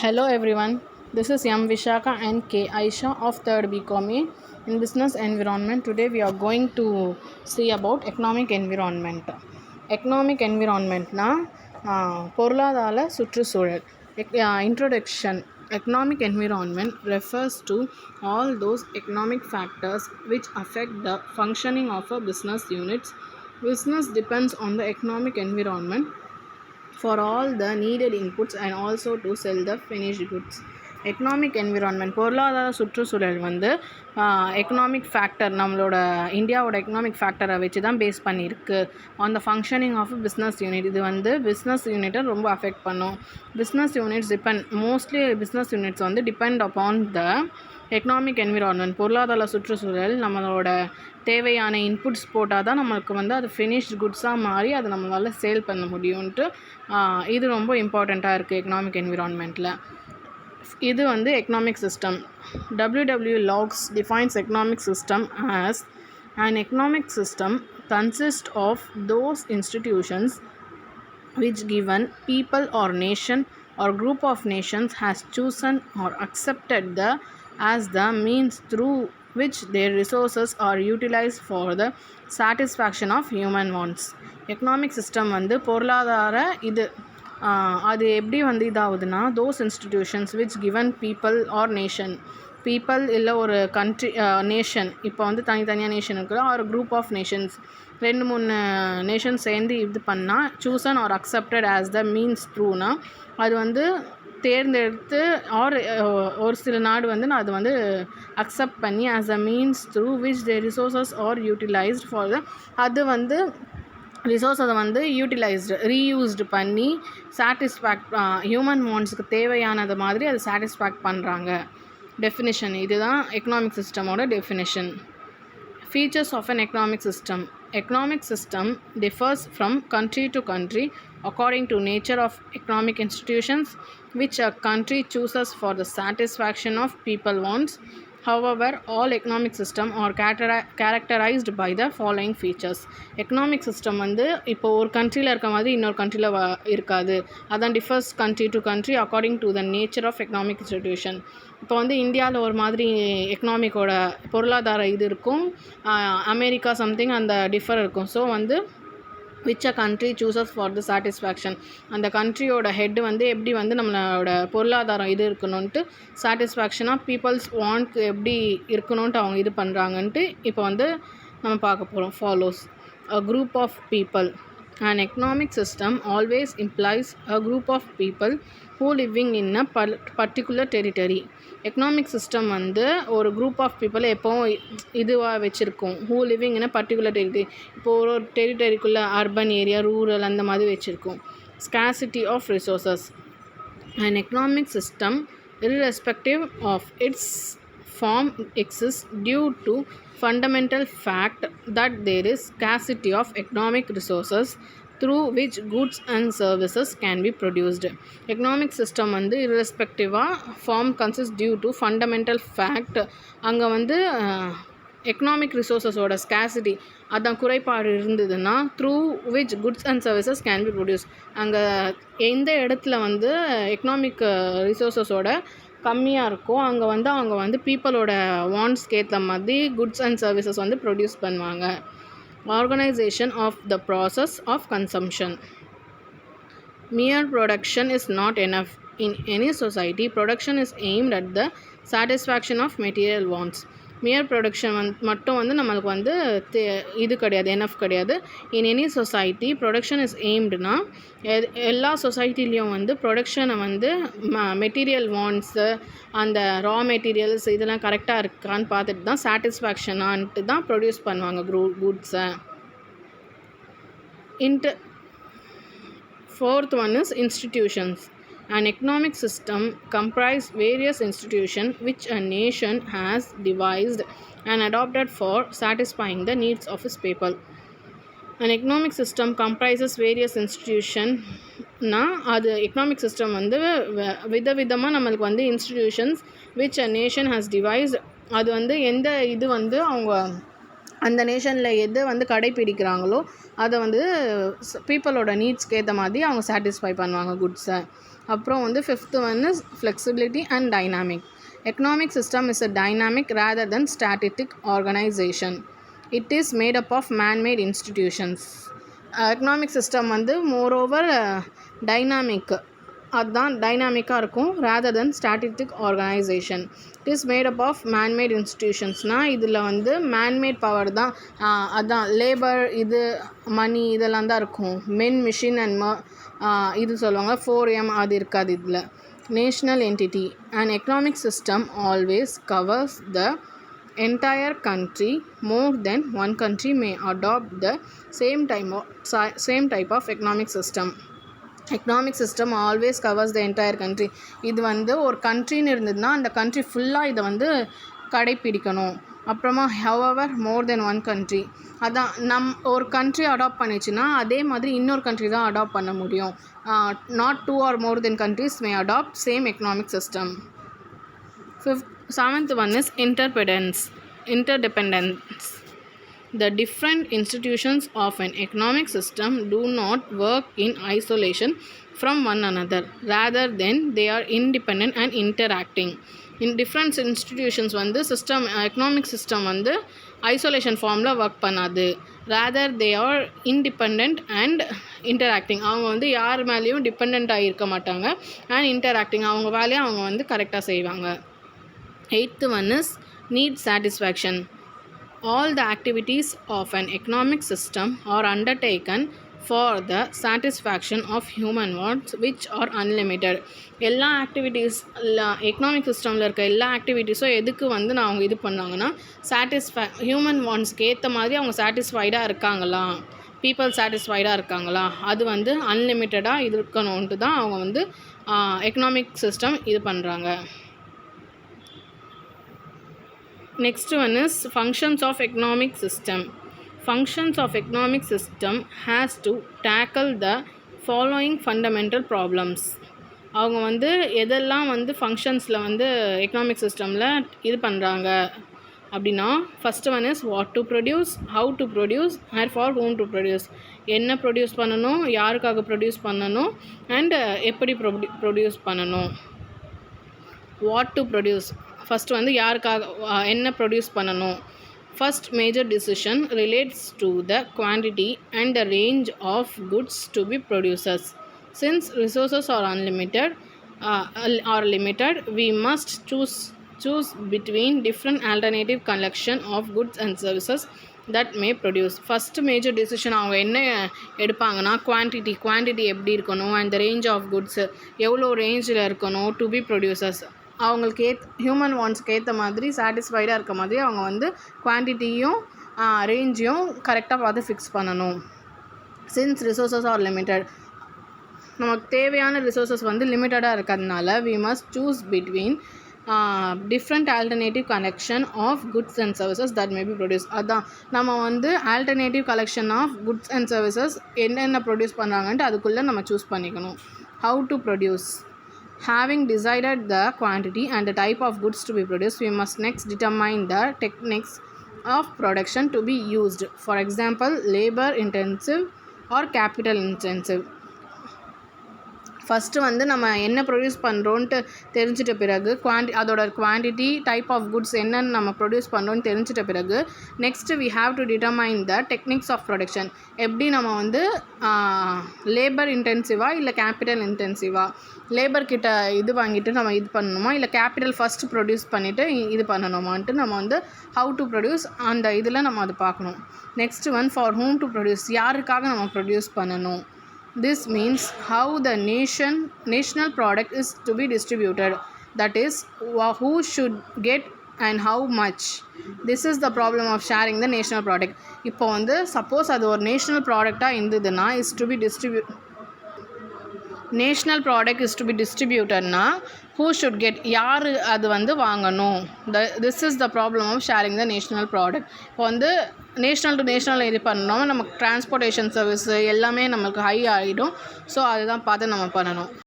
Hello everyone, this is M. Vishaka and K. Aisha of 3rd BCom in Business Environment. Today we are going to see about economic environment. Economic environment na பொருளாதார சுற்றுச்சூழல். Introduction. Economic environment refers to all those economic factors which affect the functioning of a business units. Business depends on the economic environment for all the needed inputs and also to sell the finished goods. Economic environment பொருளாதார சுற்றுச்சூழல் வந்து economic factor நம்மளோட இந்தியாவோட economic ஃபேக்டரை வச்சு தான் base பண்ணியிருக்கு. On the functioning of business unit இது வந்து பிஸ்னஸ் யூனிட்டை ரொம்ப அஃபெக்ட் பண்ணும். Business units mostly business units வந்து depend upon the economic environment. பொருளாதார சுற்றுச்சூழல் நம்மளோட தேவையான இன்புட்ஸ் போட்டால் தான் நம்மளுக்கு வந்து அது ஃபினிஷ்ட் குட்ஸாக மாறி அதை நம்மளால் சேல் பண்ண முடியும்ன்ட்டு இது ரொம்ப இம்பார்ட்டண்ட்டாக இருக்குது எக்கனாமிக் என்விரான்மெண்ட்டில். இது வந்து economic system. W. Laux defines economic system as an economic system consists of those institutions which given people or nation or group of nations has chosen or accepted as the means through which their resources are utilized for the satisfaction of human wants. Economic system வந்து பொருளாதார இது அது எப்படி வந்து இதாகுதுன்னா those institutions which given people or nation people இல்லை ஒரு country nation இப்போ வந்து தனித்தனியாக நேஷன் இருக்குது ஒரு குரூப் ஆஃப் நேஷன்ஸ் 2-3 நேஷன் சேர்ந்து இது பண்ணால் chosen or accepted as the means த்ரூனா அது வந்து தேர்ந்தெடுத்து ஆர் ஒரு சில நாடு வந்து நான் அது வந்து அக்செப்ட் பண்ணி as a means through which the resources R utilised for the அது வந்து ரிசோர்ஸை வந்து ரீயூஸ்டு பண்ணி ஹியூமன் வாண்ட்ஸுக்கு தேவையானது மாதிரி அது சாட்டிஸ்ஃபேக்ட் பண்ணுறாங்க. டெஃபினிஷன் இதுதான் எக்கனாமிக் சிஸ்டமோட definition. Features of an economic system. Economic system differs from country to country according to nature of economic institutions which a country chooses for the satisfaction of people wants. However, all economic system are characterized by the following features. Economic system வந்து இப்போ ஒரு கண்ட்ரியில் இருக்க மாதிரி இன்னொரு கண்ட்ரியில் இருக்காது. அதான் differs country to country according to the nature of economic institution. இப்போ வந்து இந்தியாவில் ஒரு மாதிரி எக்கனாமிக்கோட பொருளாதார இது இருக்கும், அமெரிக்கா சம்திங் அந்த டிஃபர் இருக்கும். ஸோ வந்து which a country chooses for the satisfaction அந்த கண்ட்ரியோட ஹெட்டு வந்து எப்படி வந்து நம்மளோட பொருளாதாரம் இது இருக்கணுன்ட்டு சாட்டிஸ்ஃபேக்ஷனாக பீப்புள்ஸ் வாண்ட்க்கு எப்படி இருக்கணுன்ட்டு அவங்க இது பண்ணுறாங்கன்ட்டு இப்போ வந்து நம்ம பார்க்க போகிறோம். Follows a group of people. An economic system always implies a group of people who living in a particular territory. Economic system வந்து ஒரு குரூப் ஆஃப் பீப்புளை எப்போவும் இதுவாக வச்சுருக்கோம். Who living in a particular territory. இப்போது ஒரு டெரிட்டரிக்குள்ளே அர்பன் ஏரியா ரூரல் அந்த மாதிரி வச்சுருக்கோம். Scarcity of resources. An economic system irrespective of its form exists due to fundamental fact that there is scarcity of economic resources through which goods and services can be produced. Economic system வந்து irrespectivaக form consist due to fundamental fact. அங்கே வந்து economic ரிசோர்ஸஸோட scarcity அதான் குறைபாடு இருந்ததுன்னா through which goods and services can be produce. அங்கே எந்த இடத்துல வந்து எக்கனாமிக் ரிசோர்ஸஸோட கம்மியாக இருக்கும் அங்கே வந்து அவங்க வந்து பீப்புளோட வாண்ட்ஸ்க்கு ஏற்ற மாதிரி குட்ஸ் அண்ட் சர்வீசஸ் வந்து ப்ரொடியூஸ் பண்ணுவாங்க. Organisation of the process of consumption. Mere production is not enough. In any society, production is aimed at the satisfaction of material wants. Mere production மட்டும் வந்து நம்மளுக்கு வந்து இது கிடையாது, எனஃப் கிடையாது. In any society production is எய்ம்டுனா எல்லா சொசைட்டிலையும் வந்து ப்ரொடக்ஷனை வந்து மெட்டீரியல் வாண்ட்ஸு அந்த ரா மெட்டீரியல்ஸ் இதெல்லாம் கரெக்டாக இருக்கான்னு பார்த்துட்டு தான் சாட்டிஸ்ஃபேக்ஷனான்ட்டு தான் ப்ரொடியூஸ் பண்ணுவாங்க குட்ஸை. Fourth one is institutions. An economic system comprises various institutions which a nation has devised and adopted for satisfying the needs of its people. An economic system comprises various institutions அது economic system வந்து விதவிதமாக நம்மளுக்கு வந்து institutions which a nation has devised அது வந்து எந்த இது வந்து அவங்க அந்த நேஷனில் எது வந்து கடைப்பிடிக்கிறாங்களோ அதை வந்து பீப்புளோட நீட்ஸ்க்கு ஏற்ற மாதிரி அவங்க சாட்டிஸ்ஃபை பண்ணுவாங்க குட்ஸை. அப்புறம் வந்து fifth one is flexibility and dynamic. Economic system is a dynamic rather than static organisation. It is made up of manmade institutions. Economic system வந்து மோரோவர் டைனாமிக், அதுதான் டைனாமிக்காக இருக்கும் rather than static organisation. It is made up of manmade இன்ஸ்டிடியூஷன்ஸ்னால் இதில் வந்து man-made power தான், அதுதான் labour, இது மணி இதெல்லாம் தான் இருக்கும். மென், மிஷின் அண்ட் இது சொல்லுவாங்க 4M அது இருக்காது இதில். National entity. And economic system always covers the entire country. More than one country may adopt the same type of economic system. Economic system always covers the entire country. இது வந்து ஒரு கண்ட்ரின்னு இருந்ததுன்னா அந்த கண்ட்ரி ஃபுல்லாக இதை வந்து கடைப்பிடிக்கணும். அப்புறமா ஹவவர் மோர் தென் one country, அதான் ஒரு கண்ட்ரி அடாப்ட் பண்ணிச்சுன்னா அதே மாதிரி இன்னொரு கண்ட்ரி தான் அடாப்ட் பண்ண முடியும். Not 2 or more than countries may adopt same economic system. Seventh one is interdependence. The different institutions of an economic system do not work in isolation from one another. Rather than they are independent and interacting. In different institutions வந்து system, economic system வந்து isolation ஃபார்மில் work பண்ணாது. Rather they are independent and interacting. அவங்க வந்து யார் மேலேயும் டிபெண்ட்டாக இருக்க மாட்டாங்க. அண்ட் இன்டராக்டிங், அவங்க வேலையை அவங்க வந்து கரெக்டாக செய்வாங்க. Eighth one is need satisfaction. All the activities of an economic system are undertaken for the satisfaction of human wants which are unlimited. எல்லா ஆக்டிவிட்டீஸ் எக்கனாமிக் சிஸ்டமில் இருக்க எல்லா ஆக்டிவிட்டீஸும் எதுக்கு வந்து அவங்க இது பண்ணாங்கன்னா ஹியூமன் வாண்ட்ஸ்க்கு ஏற்ற மாதிரி அவங்க சாட்டிஸ்ஃபைடாக இருக்காங்களா, பீப்புள் சாட்டிஸ்ஃபைடாக இருக்காங்களா, அது வந்து அன்லிமிட்டடாக இருக்கணுன்ட்டு தான் அவங்க வந்து எக்கனாமிக் சிஸ்டம் இது பண்ணுறாங்க. Next one is functions of economic system. Functions of economic system has to tackle the following fundamental problems. அவங்க வந்து எதெல்லாம் வந்து ஃபங்க்ஷன்ஸில் வந்து எக்கனாமிக் சிஸ்டமில் இது பண்ணுறாங்க அப்படின்னா, first one is what to produce, how to produce and for whom to produce. என்ன ப்ரொடியூஸ் பண்ணணும், யாருக்காக ப்ரொடியூஸ் பண்ணணும், அண்ட் எப்படி ப்ரொடியூஸ் பண்ணணும். வாட் டு ப்ரொடியூஸ், ஃபஸ்ட்டு வந்து யாருக்காக என்ன ப்ரொடியூஸ் பண்ணணும். First major decision relates to the quantity and the range of goods to be producers. Since resources are unlimited are limited, we must choose between different alternative collection of goods and services that may produce. First major decision அவங்க என்ன எடுப்பாங்கன்னா quantity எப்படி இருக்கணும், and the range of goods எவ்வளோ ரேஞ்சில் இருக்கணும், to be producers அவங்களுக்கு human வாண்ட்ஸ்க்கு ஏற்ற மாதிரி சாட்டிஸ்ஃபைடாக இருக்க மாதிரி அவங்க வந்து குவான்டிட்டியும் ரேஞ்சையும் கரெக்டாக பார்த்து ஃபிக்ஸ் பண்ணணும். சின்ஸ் ரிசோர்ஸஸ் ஆர் லிமிட்டட், நமக்கு தேவையான ரிசோர்ஸஸ் வந்து லிமிட்டடாக இருக்கிறதுனால we must choose between different alternative collection of goods and services that may be produce. அதுதான் நம்ம வந்து alternative collection of goods and services என்னென்ன ப்ரொடியூஸ் பண்ணுறாங்கன்ட்டு அதுக்குள்ளே நம்ம சூஸ் பண்ணிக்கணும். How to produce. Having decided the quantity and the type of goods to be produced, we must next determine the techniques of production to be used. For example, labor intensive or capital intensive. First வந்து நம்ம என்ன produce பண்ணுறோன்ட்டு தெரிஞ்சிட்ட பிறகு அதோட quantity, type of goods என்னென்னு நம்ம produce பண்ணுறோன்னு தெரிஞ்சிட்ட பிறகு next we have to determine the techniques of production. எப்படி நம்ம வந்து லேபர் இன்டென்சிவாக இல்லை கேபிட்டல் இன்டென்சிவாக, லேபர்கிட்ட இது வாங்கிட்டு நம்ம இது பண்ணணுமா இல்லை கேபிட்டல் ஃபஸ்ட்டு ப்ரொடியூஸ் பண்ணிவிட்டு இது பண்ணணுமான்ட்டு நம்ம வந்து ஹவு டு ப்ரொடியூஸ் அந்த இதில் நம்ம அது பார்க்கணும். Next one for whom to produce, யாருக்காக நம்ம ப்ரொடியூஸ் பண்ணணும். This means how the national product is to be distributed, that is who should get and how much. This is the problem of sharing the national product. இப்போ வந்து suppose அது ஒரு national ப்ராடக்டாக இருந்ததுன்னா is to be national product is to be டிஸ்ட்ரிபியூட்டட்னா who should get, யார் அது வந்து வாங்கணும். This is the problem of sharing the national product. இப்போ வந்து நேஷ்னல் டு நேஷ்னல் இது பண்ணோம், நமக்கு டிரான்ஸ்போர்ட்டேஷன் சர்வீஸ் எல்லாமே நம்மளுக்கு ஹை ஆகிடும். ஸோ அதுதான் பார்த்து நம்ம பண்ணணும்.